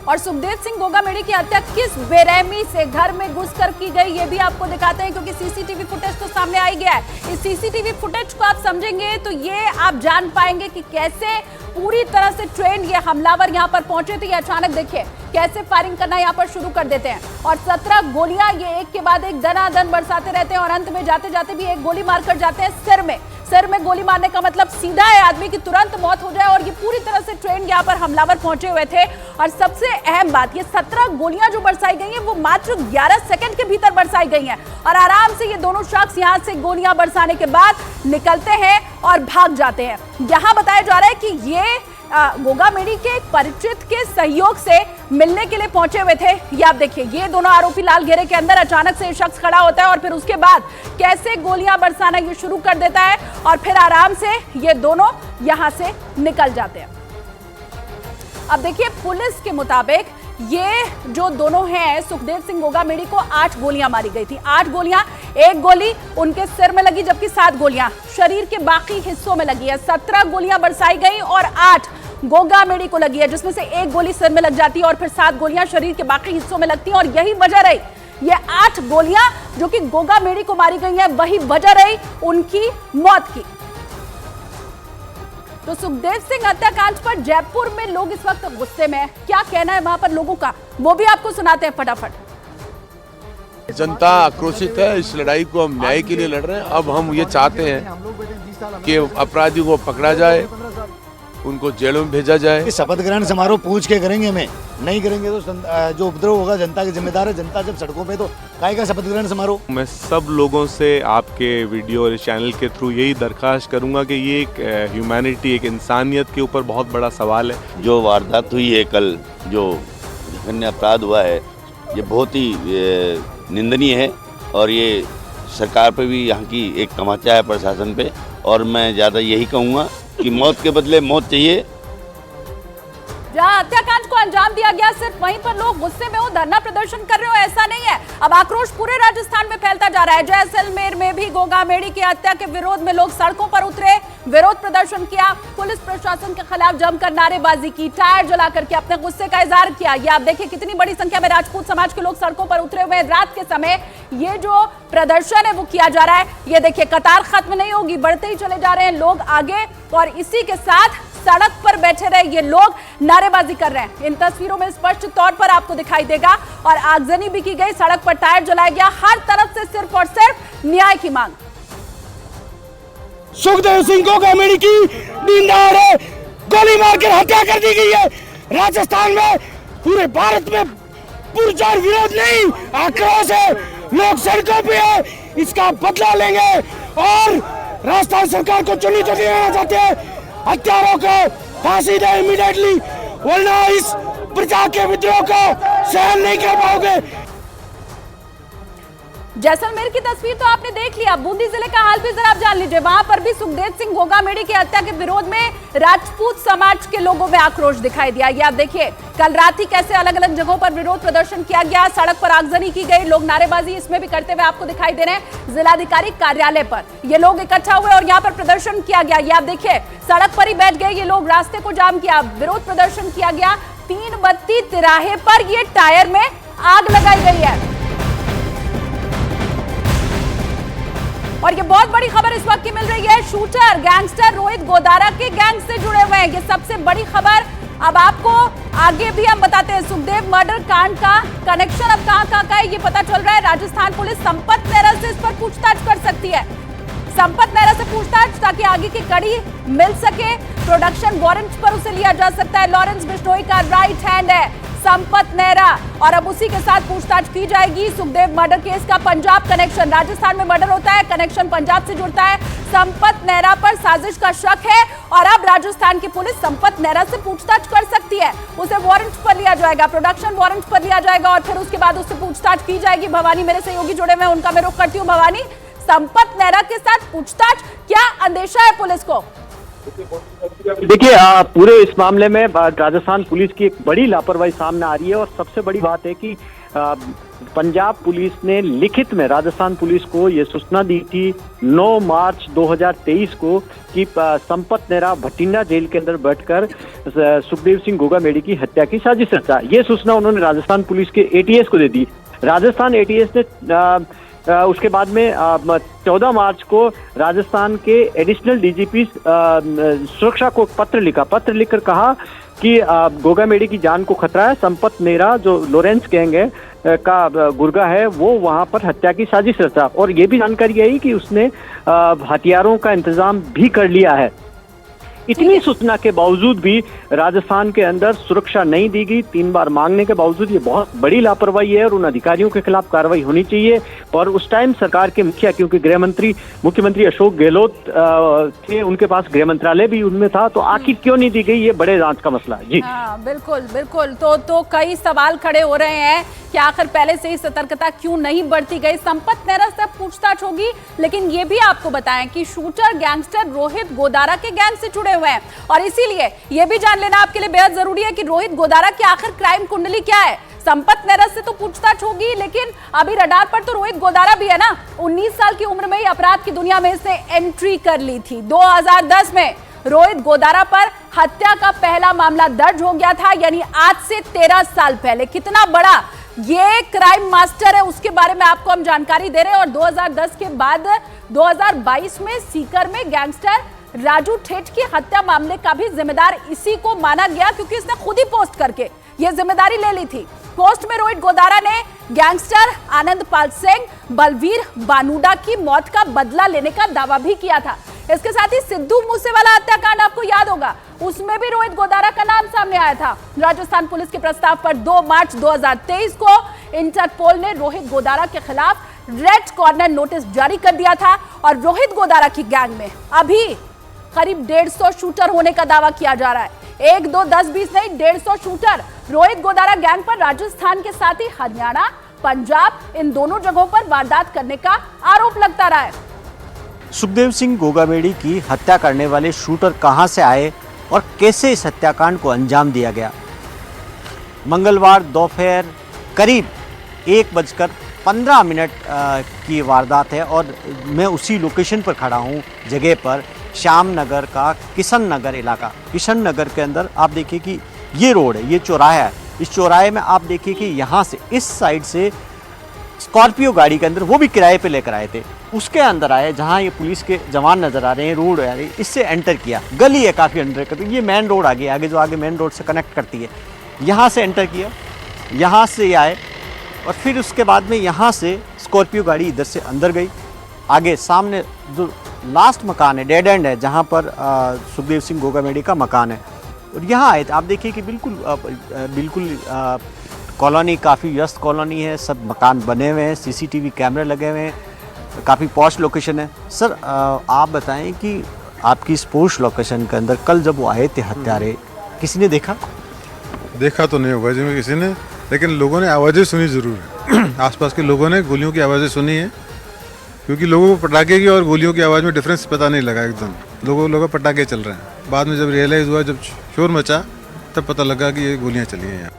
और सुखदेव सिंह गोगामेड़ी की हत्या किस बेरहमी से घर में घुसकर की गई ये भी आपको दिखाते हैं, क्योंकि सीसीटीवी फुटेज तो सामने आ ही गया है। इस सीसीटीवी फुटेज को आप समझेंगे तो ये आप जान पाएंगे कि कैसे पूरी तरह से ट्रेंड ये हमलावर यहाँ पर पहुंचे थे। ये अचानक देखिए कैसे फायरिंग करना यहाँ पर शुरू कर देते हैं और 17 गोलियां ये एक के बाद एक दनादन बरसाते रहते हैं और अंत में जाते जाते भी एक गोली मारकर जाते हैं सिर में। सिर में गोली मारने का मतलब सीधा है आदमी की तुरंत मौत हो जाए और ये पूरी तरह से ट्रेन यहाँ पर हमलावर पहुंचे हुए थे। और सबसे अहम बात, ये 17 गोलियां जो बरसाई गई हैं वो मात्र 11 सेकंड के भीतर बरसाई गई हैं और आराम से ये दोनों शख्स यहाँ से गोलियां बरसाने के बाद निकलते हैं और भाग जाते हैं। यहाँ बताया जा रहा है कि ये गोगामेड़ी के एक परिचित के सहयोग से मिलने के लिए पहुंचे हुए थे। ये आप देखिए, ये दोनों आरोपी लाल घेरे के अंदर अचानक से शख्स खड़ा होता है और फिर उसके बाद कैसे गोलियां बरसाना ये शुरू कर देता है और फिर आराम से ये दोनों यहां से निकल जाते हैं। अब देखिए, पुलिस के मुताबिक ये जो दोनों हैं, सुखदेव सिंह गोगामेड़ी को 8 गोलियां मारी गई थी। 8 गोलियां, एक गोली उनके सिर में लगी जबकि 7 गोलियां शरीर के बाकी हिस्सों में लगी है। 17 गोलियां बरसाई गई और 8 गोगामेड़ी को लगी है, जिसमें से एक गोली सिर में लग जाती है और फिर 7 गोलियां शरीर के बाकी हिस्सों में लगती हैं। और यही वजह रही, ये 8 गोलियां जो कि गोगामेड़ी को मारी गई हैं, वही वजह रही उनकी मौत की। तो सुखदेव सिंह हत्याकांड पर जयपुर में लोग इस वक्त गुस्से में हैं। क्या कहना है वहां पर लोगों का, वो भी आपको सुनाते हैं फटाफट। जनता आक्रोशित है, इस लड़ाई को हम न्याय के लिए लड़ रहे हैं। अब हम ये चाहते हैं कि अपराधियों को पकड़ा जाए, उनको जेलों में भेजा जाए। शपथ ग्रहण समारोह पूछ के करेंगे, हमें नहीं करेंगे तो जो उपद्रव होगा जनता की जिम्मेदार है। जनता जब सड़कों पे तो काहे का शपथ ग्रहण समारोह। मैं सब लोगों से आपके वीडियो और चैनल के थ्रू यही दरखास्त करूंगा कि ये एक ह्यूमैनिटी, एक इंसानियत के ऊपर बहुत बड़ा सवाल है। जो वारदात हुई है कल, जो जघन्य अपराध हुआ है, ये बहुत ही निंदनीय है और ये सरकार पे भी यहाँ की एक तमाचा है, प्रशासन पे। और मैं ज़्यादा यही कहूँगा कि मौत के बदले मौत चाहिए। जहां हत्याकांड को अंजाम दिया गया, सिर्फ वहीं पर लोग गुस्से में हो, धरना प्रदर्शन कर रहे हो, ऐसा नहीं है। अब आक्रोश पूरे राजस्थान में फैलता जा रहा है। जैसलमेर में भी गोगामेड़ी की हत्या के विरोध में लोग सड़कों पर उतरे, विरोध प्रदर्शन किया, पुलिस प्रशासन के खिलाफ जमकर नारेबाजी की, टायर जला करके अपने गुस्से का इजहार किया। ये आप देखिए कितनी बड़ी संख्या में राजपूत समाज के लोग सड़कों पर उतरे हुए हैं। रात के समय ये जो प्रदर्शन है वो किया जा रहा है। ये देखिए, कतार खत्म नहीं होगी, बढ़ते ही चले जा रहे हैं लोग आगे और इसी के साथ सड़क पर बैठे रहे ये लोग नारेबाजी कर रहे हैं। इन तस्वीरों में स्पष्ट तौर पर आपको दिखाई देगा और आगजनी भी की गई, सड़क पर टायर जलाया गया, हर तरफ से सिर्फ और सिर्फ न्याय की मांग। सुखदेव सिंह गोगामेड़ी की दिन दहाड़े गोली मारकर हत्या कर दी गई है। राजस्थान में, पूरे भारत में पुरजोर विरोध नहीं, आक्रोश है, लोग सड़कों पे है, इसका बदला लेंगे और राजस्थान सरकार को चुनौती देना चाहते हैं। हत्यारों को फांसी दे इमीडिएटली, वरना इस प्रजा के विद्रोह को सहन नहीं कर पाओगे। जैसलमेर की तस्वीर तो आपने देख लिया, बूंदी जिले का हाल भी जरा आप जान लीजिए। वहां पर भी सुखदेव सिंह गोगामेड़ी की हत्या के विरोध में राजपूत समाज के लोगों में आक्रोश दिखाई दिया। ये आप देखिए, कल रात ही कैसे अलग अलग जगहों पर विरोध प्रदर्शन किया गया, सड़क पर आगजनी की गई, लोग नारेबाजी इसमें भी करते हुए आपको दिखाई दे रहे हैं। जिलाधिकारी कार्यालय पर ये लोग इकट्ठा हुए और यहाँ पर प्रदर्शन किया गया। ये आप देखिए, सड़क पर ही बैठ गए ये लोग, रास्ते को जाम किया, विरोध प्रदर्शन किया गया। 3 बत्ती तिराहे पर ये टायर में आग लगाई गई है। और ये बहुत बड़ी खबर इस वक्त की मिल रही है, शूटर गैंगस्टर रोहित गोदारा के गैंग से जुड़े हुए हैं। ये सबसे बड़ी खबर अब आपको आगे भी हम बताते हैं। सुखदेव मर्डर कांड का कनेक्शन अब कहां का है ये पता चल रहा है। राजस्थान पुलिस संपत नेहरा से इस पर पूछताछ कर सकती है, संपत नेहरा से पूछताछ, ताकि आगे की कड़ी मिल सके। प्रोडक्शन वारंट पर उसे लिया जा सकता है। लॉरेंस बिश्नोई का राइट हैंड है संपत नेहरा और अब उसी के साथ पूछताछ की जाएगी। सुखदेव मर्डर केस का पंजाब कनेक्शन, राजस्थान में मर्डर होता है, कनेक्शन पंजाब से जुड़ता है। संपत नेहरा पर साजिश का शक है और अब राजस्थान की पुलिस संपत नेहरा से पूछताछ कर सकती है। उसे वारंट पर लिया जाएगा, प्रोडक्शन वारंट पर लिया जाएगा और फिर उसके बाद उससे पूछताछ की जाएगी। भवानी मेरे सहयोगी जुड़े हुए, उनका मैं रुख करती हूँ। भवानी, संपत नेहरा के साथ पूछताछ, क्या अंदेशा है पुलिस को? देखिए, पूरे इस मामले में राजस्थान पुलिस की एक बड़ी लापरवाही सामने आ रही है और सबसे बड़ी बात है कि पंजाब पुलिस ने लिखित में राजस्थान पुलिस को ये सूचना दी थी 9 मार्च 2023 को कि संपत नेहरा भटिंडा जेल के अंदर बैठकर सुखदेव सिंह गोगामेडी की हत्या की साजिश रचा। ये सूचना उन्होंने राजस्थान पुलिस के एटीएस को दे दी। राजस्थान एटीएस ने उसके बाद में 14 मार्च को राजस्थान के एडिशनल डीजीपी सुरक्षा को पत्र लिखकर कहा कि गोगामेडी की जान को खतरा है। संपत नेहरा जो लॉरेंस गैंग है का गुर्गा है, वो वहां पर हत्या की साजिश रचा। और ये भी जानकारी आई कि उसने हथियारों का इंतजाम भी कर लिया है। इतनी सूचना के बावजूद भी राजस्थान के अंदर सुरक्षा नहीं दी गई। 3 बार मांगने के बावजूद ये बहुत बड़ी लापरवाही है और उन अधिकारियों के खिलाफ कार्रवाई होनी चाहिए। और उस टाइम सरकार के मुखिया, क्योंकि गृह मंत्री मुख्यमंत्री अशोक गहलोत थे, उनके पास गृह मंत्रालय भी उनमें था, तो आखिर क्यों नहीं दी गई, ये बड़े जांच का मसला है। जी हाँ, बिल्कुल। तो कई सवाल खड़े हो रहे हैं कि आखिर पहले से ही सतर्कता क्यों नहीं बढ़ती गई। संपत नेहरा से पूछताछ होगी, लेकिन ये भी आपको बताएं कि शूटर गैंगस्टर रोहित गोदारा के गैंग से जुड़े हुए हैं और इसीलिए ये भी जान लेना आपके लिए बेहद जरूरी है कि रोहित गोदारा की आखिर क्राइम कुंडली क्या है। संपत नेहरा से तो पूछताछ होगी, लेकिन अभी रडार पर तो रोहित गोदारा भी है ना। 19 साल की उम्र में ही अपराध की दुनिया में इसने एंट्री कर ली थी। 2010 में रोहित गोदारा पर हत्या का पहला मामला दर्ज हो गया था, यानी आज से 13 साल पहले। कितना बड़ा ये क्राइम मास्टर है उसके बारे में आपको हम जानकारी दे रहे हैं। और 2010 के बाद 2022 में सीकर में गैंगस्टर राजू ठेठ की हत्या मामले का भी जिम्मेदार इसी को माना गया, क्योंकि इसने खुद ही पोस्ट करके यह जिम्मेदारी ले ली थी। पोस्ट में रोहित गोदारा ने गैंगस्टर आनंदपाल सिंह, बलवीर बानुडा की मौत का बदला लेने का दावा भी किया था। इसके साथ ही सिद्धू मूसेवाला हत्याकांड आपको याद होगा, उसमें भी रोहित गोदारा का नाम सामने आया था। राजस्थान पुलिस के प्रस्ताव पर 2 मार्च 2023 को इंटरपोल ने रोहित गोदारा के खिलाफ रेड कॉर्नर नोटिस जारी कर दिया था और रोहित गोदारा की गैंग में अभी करीब 150 शूटर होने का दावा किया जा रहा है। 1, 2, 10, 20 नहीं, 150 शूटर रोहित गोदारा गैंग पर राजस्थान के साथ ही हरियाणा, पंजाब, इन दोनों जगहों पर वारदात करने का आरोप लगता रहा है। सुखदेव सिंह गोगामेडी की हत्या करने वाले शूटर कहां से आए और कैसे इस हत्याकांड को अंजाम दिया गया। मंगलवार दोपहर करीब 1:15 की वारदात है और मैं उसी लोकेशन पर खड़ा हूं, जगह पर श्याम नगर का किशन नगर इलाका। किशन नगर के अंदर आप देखिए कि ये रोड है, ये चौराहा है। इस चौराहे में आप देखिए कि यहाँ से इस साइड से स्कॉर्पियो गाड़ी के अंदर, वो भी किराए पे लेकर आए थे, उसके अंदर आए जहाँ ये पुलिस के जवान नज़र आ रहे हैं, रोड आ रही है, इससे एंटर किया। गली है काफ़ी अंदर करती, ये मेन रोड आगे जो आगे मेन रोड से कनेक्ट करती है, यहाँ से एंटर किया, यहाँ से आए और फिर उसके बाद में यहाँ से स्कॉर्पियो गाड़ी इधर से अंदर गई। आगे सामने जो लास्ट मकान है, डेड एंड है, जहाँ पर सुखदेव सिंह गोगामेडी का मकान है, और यहाँ आए थे। आप देखिए कि बिल्कुल कॉलोनी काफ़ी व्यस्त कॉलोनी है, सब मकान बने हुए हैं, सीसीटीवी कैमरे लगे हुए हैं, काफ़ी पॉश लोकेशन है। सर आप बताएं कि आपकी इस पॉश लोकेशन के अंदर कल जब वो आए थे हत्यारे, किसी ने देखा? देखा तो नहीं होगा जिसमें किसी ने, लेकिन लोगों ने आवाज़ें सुनी ज़रूर है। आसपास के लोगों ने गोलियों की आवाज़ें सुनी है, क्योंकि लोगों को पटाखे की और गोलियों की आवाज़ में डिफरेंस पता नहीं लगा एकदम। लोगों पटाखे चल रहे हैं। बाद में जब रियलाइज़ हुआ, जब शोर मचा, तब पता लगा कि ये गोलियाँ चली हैं यहाँ।